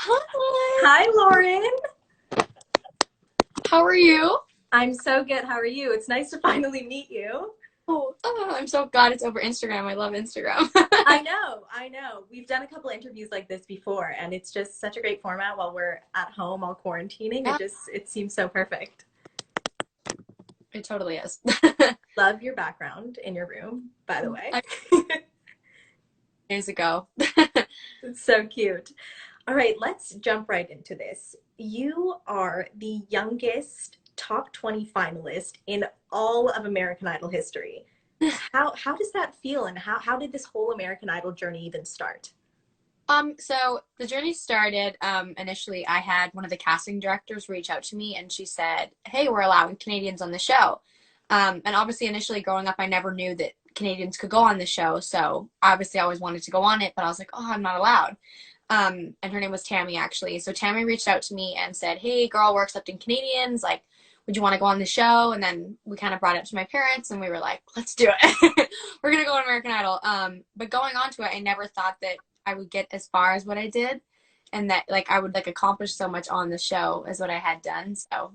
Hi. Hi, Lauren. How are you? I'm so good. How are you? It's nice to finally meet you. I'm so glad it's over Instagram. I love Instagram. I know. We've done a couple interviews like this before, and it's just such a great format while we're at home all quarantining. Yeah, It seems so perfect. it totally is. Love your background in your room, by the way. I, Years ago. It's so cute. All right, let's jump right into this. You are the youngest top 20 finalist in all of American Idol history. How does that feel, and how did this whole American Idol journey even start? So the journey started, initially I had one of the casting directors reach out to me and she said, "Hey, we're allowing Canadians on the show." And obviously initially growing up, I never knew that Canadians could go on the show. So obviously I always wanted to go on it, but I was like, "Oh, I'm not allowed." And her name was Tammy actually. So Tammy reached out to me and said, "Hey girl, we're accepting Canadians. Like, would you want to go on the show?" And then we kind of brought it up to my parents and we were like, "Let's do it. We're going to go on American Idol." But going on to it, I never thought that I would get as far as what I did and that like I would like accomplish so much on the show as what I had done. So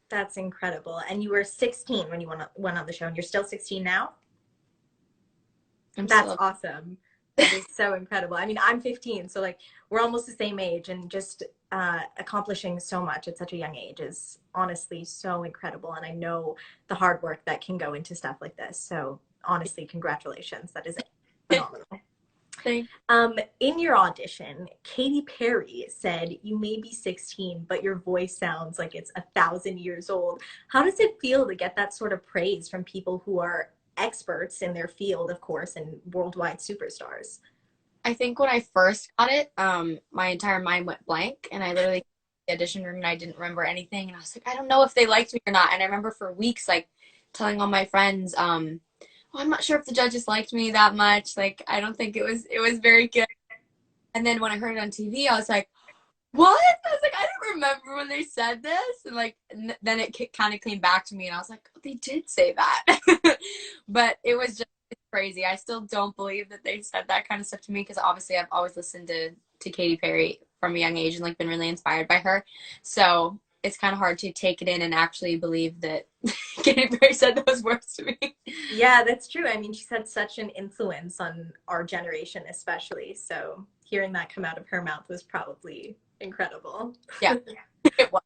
That's incredible. And you were 16 when you went on the show, and you're still 16 now? I'm That's still awesome. That is so incredible. I mean, I'm 15, so like we're almost the same age, and just accomplishing so much at such a young age is honestly so incredible. And I know the hard work that can go into stuff like this. So honestly, congratulations. That is phenomenal. thank In your audition, Katy Perry said you may be 16, but your voice sounds like it's 1,000 years old. How does it feel to get that sort of praise from people who are experts in their field, of course, and worldwide superstars? I think when I first got it, my entire mind went blank and I literally the audition room and I didn't remember anything and I was like, I don't know if they liked me or not. And I remember for weeks like telling all my friends, "Oh, I'm not sure if the judges liked me that much. Like I don't think it was very good." And then when I heard it on TV, I was like, "What?" I was like, "I don't remember when they said this." And like then it kind of came back to me and I was like, "Oh, they did say that." But it was just crazy. I still don't believe that they said that kind of stuff to me because obviously I've always listened to Katy Perry from a young age and like been really inspired by her. So it's kind of hard to take it in and actually believe that Katy Perry said those words to me. Yeah, that's true. I mean, she's had such an influence on our generation, especially. So hearing that come out of her mouth was probably incredible. Yeah, it was.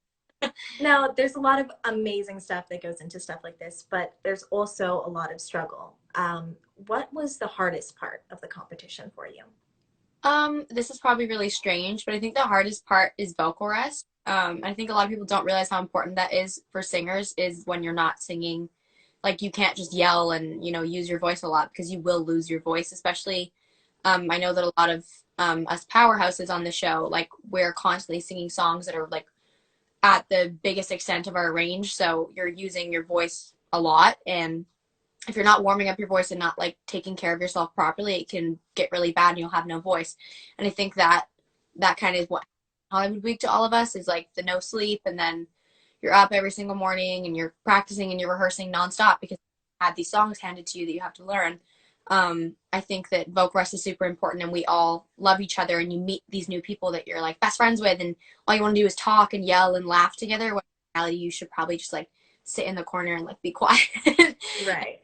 Now, there's a lot of amazing stuff that goes into stuff like this, but there's also a lot of struggle. What was the hardest part of the competition for you? This is probably really strange, but I think the hardest part is vocal rest. I think a lot of people don't realize how important that is for singers is when you're not singing. Like you can't just yell and, use your voice a lot because you will lose your voice, especially I know that a lot of us powerhouses on the show, like we're constantly singing songs that are like at the biggest extent of our range. So you're using your voice a lot. And if you're not warming up your voice and not like taking care of yourself properly, it can get really bad and you'll have no voice. And I think that that kind of what Hollywood Week to all of us is like the no sleep. And then you're up every single morning and you're practicing and you're rehearsing nonstop because you have these songs handed to you that you have to learn. I think that vocal rest is super important and we all love each other and you meet these new people that you're like best friends with and all you want to do is talk and yell and laugh together. When in reality, you should probably just like sit in the corner and like be quiet. Right.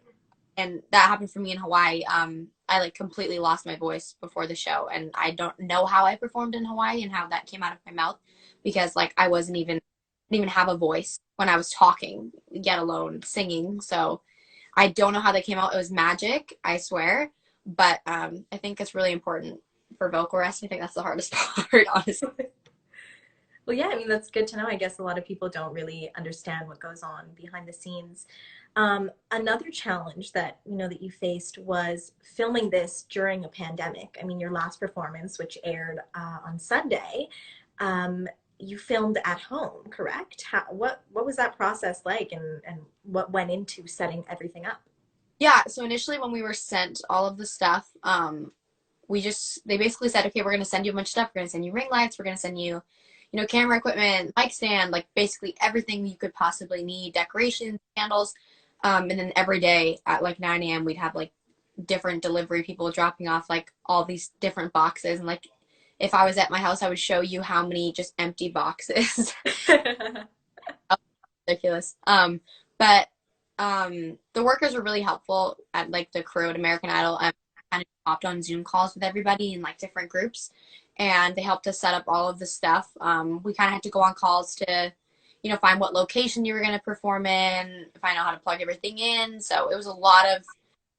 And that happened for me in Hawaii. I like completely lost my voice before the show and I don't know how I performed in Hawaii and how that came out of my mouth because like I wasn't even didn't even have a voice when I was talking, yet alone singing. So I don't know how they came out. It was magic, I swear. But I think it's really important for vocal rest. I think that's the hardest part, honestly. Well, yeah, I mean, that's good to know. I guess a lot of people don't really understand what goes on behind the scenes. Another challenge that that you faced was filming this during a pandemic. I mean, your last performance, which aired on Sunday, you filmed at home, correct? What was that process like, and what went into setting everything up? Yeah, so initially when we were sent all of the stuff, they basically said, okay, we're gonna send you a bunch of stuff. We're gonna send you ring lights, we're gonna send you, camera equipment, mic stand, like basically everything you could possibly need, decorations, candles. And then every day at like 9 a.m. we'd have like different delivery people dropping off like all these different boxes and like if I was at my house, I would show you how many just empty boxes. Ridiculous. But the workers were really helpful at like the crew at American Idol. I kind of hopped on Zoom calls with everybody in like different groups, and they helped us set up all of the stuff. We kind of had to go on calls to, find what location you were going to perform in, find out how to plug everything in. So it was a lot of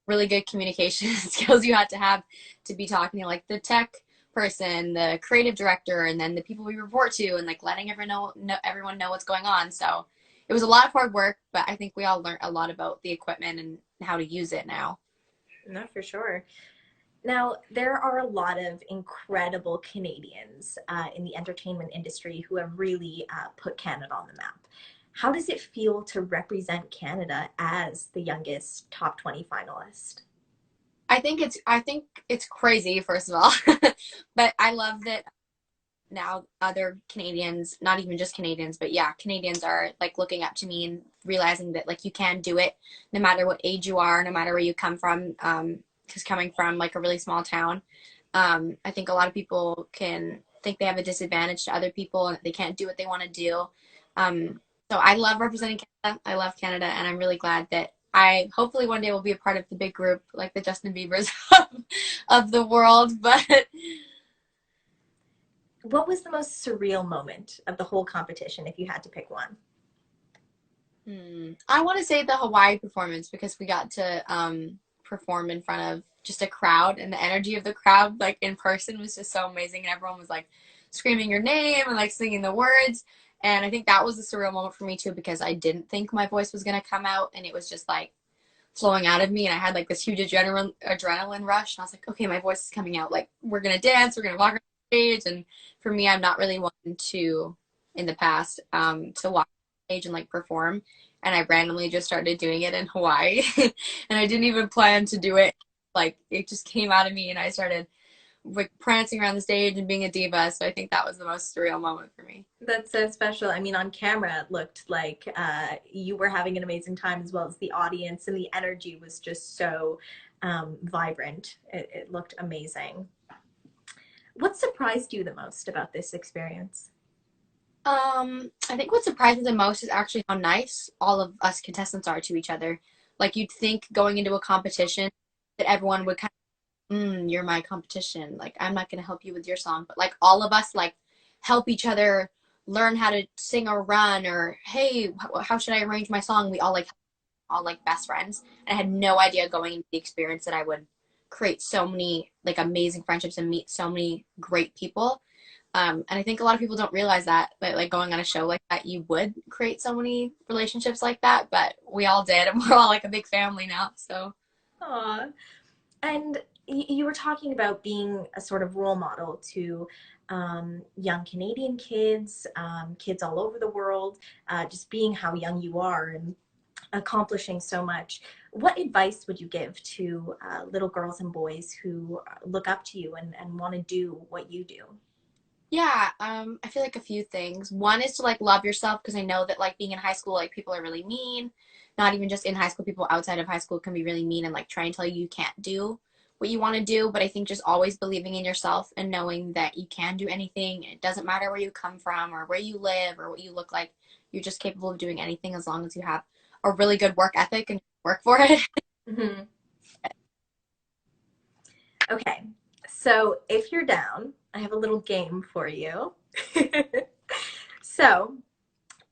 really good communication skills you had to have to be talking to like the tech person, the creative director, and then the people we report to, and like letting everyone know what's going on. So it was a lot of hard work, but I think we all learned a lot about the equipment and how to use it now. No, for sure. Now, there are a lot of incredible Canadians in the entertainment industry who have really put Canada on the map. How does it feel to represent Canada as the youngest top 20 finalist? I think it's crazy, first of all, but I love that now other Canadians, not even just Canadians, but yeah, Canadians are like looking up to me and realizing that like you can do it no matter what age you are, no matter where you come from. Because coming from like a really small town, I think a lot of people can think they have a disadvantage to other people and they can't do what they want to do. So I love representing Canada. I love Canada, and I'm really glad that I hopefully one day will be a part of the big group like the Justin Biebers of the world. But What was the most surreal moment of the whole competition if you had to pick one? I want to say the Hawaii performance because we got to perform in front of just a crowd, and the energy of the crowd, like in person, was just so amazing. And everyone was like screaming your name and like singing the words. And I think that was a surreal moment for me too because I didn't think my voice was going to come out, and it was just like flowing out of me. And I had like this huge adrenaline rush. And I was like, okay, my voice is coming out. Like, we're going to dance, we're going to walk on stage. And for me, I'm not really one to, in the past, to walk on stage and like perform. And I randomly just started doing it in Hawaii. And I didn't even plan to do it. Like, it just came out of me, and I started like prancing around the stage and being a diva. So I think that was the most surreal moment for me. That's so special. I mean, on camera, it looked like you were having an amazing time as well as the audience, and the energy was just so vibrant. It looked amazing. What surprised you the most about this experience? I think what surprised me the most is actually how nice all of us contestants are to each other. Like, you'd think going into a competition that everyone would kind of, you're my competition. Like, I'm not gonna help you with your song, but like all of us like help each other learn how to sing or run, or hey, how should I arrange my song? We all like best friends, and I had no idea going into the experience that I would create so many like amazing friendships and meet so many great people. And I think a lot of people don't realize that like going on a show like that, you would create so many relationships like that, but we all did, and we're all like a big family now. So Aw. And you were talking about being a sort of role model to young Canadian kids, kids all over the world, just being how young you are and accomplishing so much. What advice would you give to little girls and boys who look up to you and want to do what you do? yeah, I feel like a few things. One is to like love yourself because I know that like being in high school, like people are really mean. Not even just in high school, people outside of high school can be really mean and like try and tell you you can't do what you want to do. But I think just always believing in yourself and knowing that you can do anything. It doesn't matter where you come from or where you live or what you look like. You're just capable of doing anything as long as you have a really good work ethic and work for it. Mhm. Okay, so if you're down, I have a little game for you. So,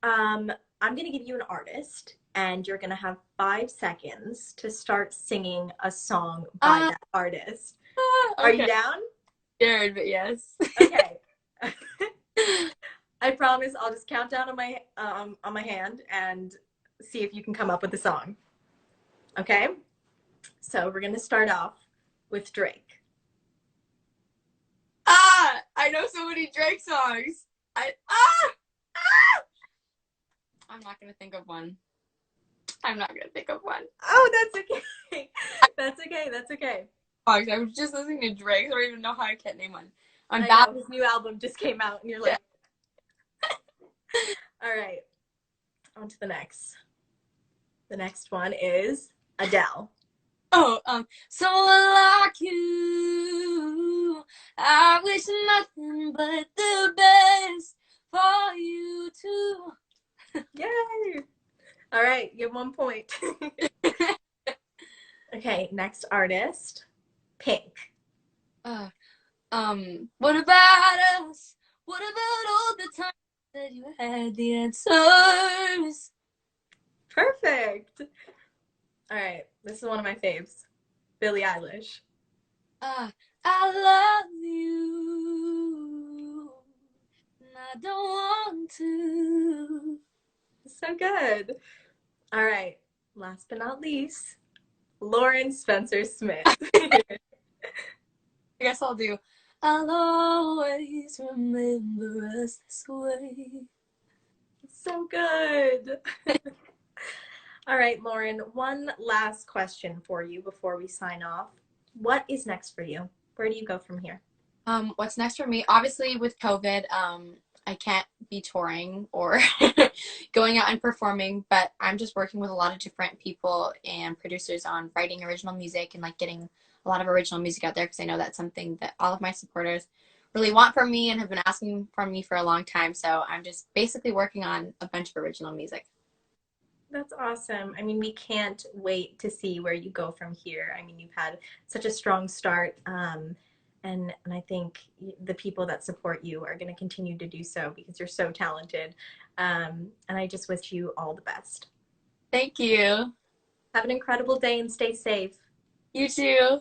I'm going to give you an artist, and you're going to have 5 seconds to start singing a song by that artist. Are you Okay. down? Scared, but yes. Okay. I promise I'll just count down on my hand and see if you can come up with a song. Okay? So we're going to start off with Drake. I know so many Drake songs. Ah! I'm not gonna think of one. I'm not gonna think of one. Oh, that's okay. That's okay. That's okay. Songs. I was just listening to Drake. So I don't even know how I can't name one. I'm I bad. know his new album just came out, and you're Yeah. like, all right, on to the next. The next one is Adele. Oh, so like you, I wish nothing but the best for you too. Yay! All right, you have 1 point. Okay, next artist, Pink. uh, what about us? What about all the time that you had the answers? Perfect. All right, this is one of my faves, Billie Eilish. Uh, I love you. And I don't want to. So good. All right, last but not least, Lauren Spencer Smith. I guess I'll do. I'll always remember us this way. So good. All right, Lauren, one last question for you before we sign off. What is next for you? Where do you go from here? What's next for me? Obviously, with COVID, I can't be touring or going out and performing, but I'm just working with a lot of different people and producers on writing original music and like getting a lot of original music out there because I know that's something that all of my supporters really want from me and have been asking from me for a long time. So I'm just basically working on a bunch of original music. That's awesome. I mean, we can't wait to see where you go from here. I mean, you've had such a strong start, and I think the people that support you are going to continue to do so because you're so talented. And I just wish you all the best. Thank you. Have an incredible day and stay safe. You too.